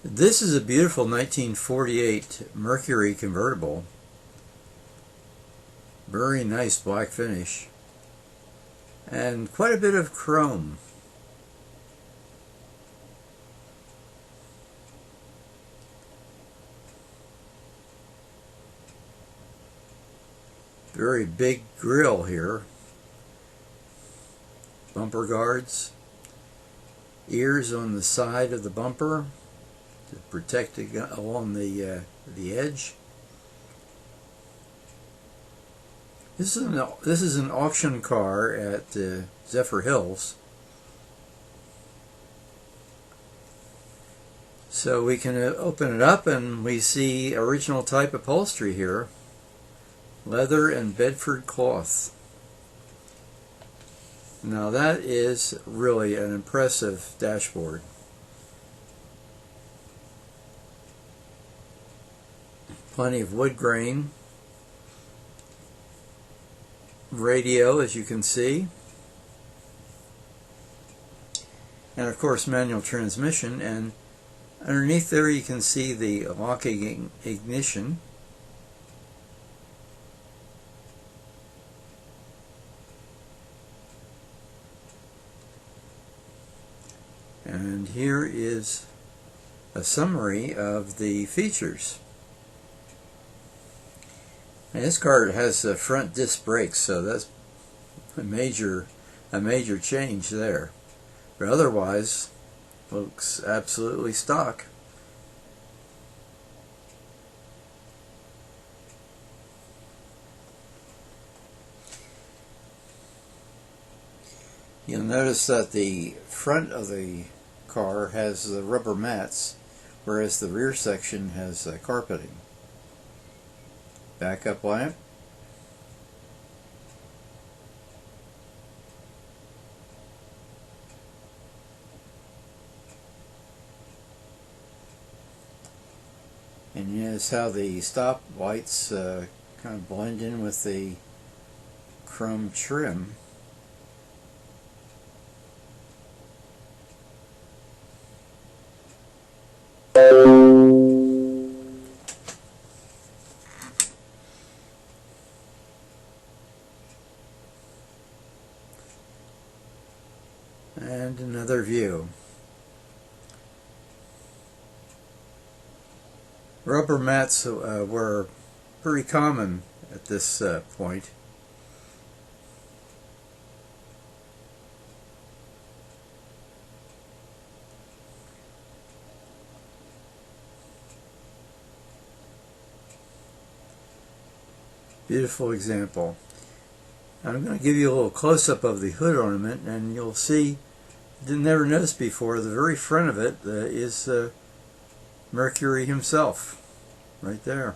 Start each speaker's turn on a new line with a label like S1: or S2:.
S1: This is a beautiful 1948 Mercury convertible. Very nice black finish. And quite a bit of chrome. Very big grille here. Bumper guards. Ears on the side of the bumper to protect along the edge. This is an auction car at Zephyr Hills. So we can open it up and we see original type upholstery here. Leather and Bedford cloth. Now that is really an impressive dashboard. Plenty of wood grain. Radio, as you can see. And of course manual transmission, and underneath there you can see the locking ignition. And here is a summary of the features. And this car has front disc brakes, so that's a major change there. But otherwise, looks absolutely stock. You'll notice that the front of the car has the rubber mats, whereas the rear section has carpeting. Backup lamp. And you notice how the stop lights kind of blend in with the chrome trim. And another view. Rubber mats were pretty common at this point. Beautiful example. I'm going to give you a little close-up of the hood ornament, and you'll see, didn't never notice before, the very front of it is Mercury himself, right there.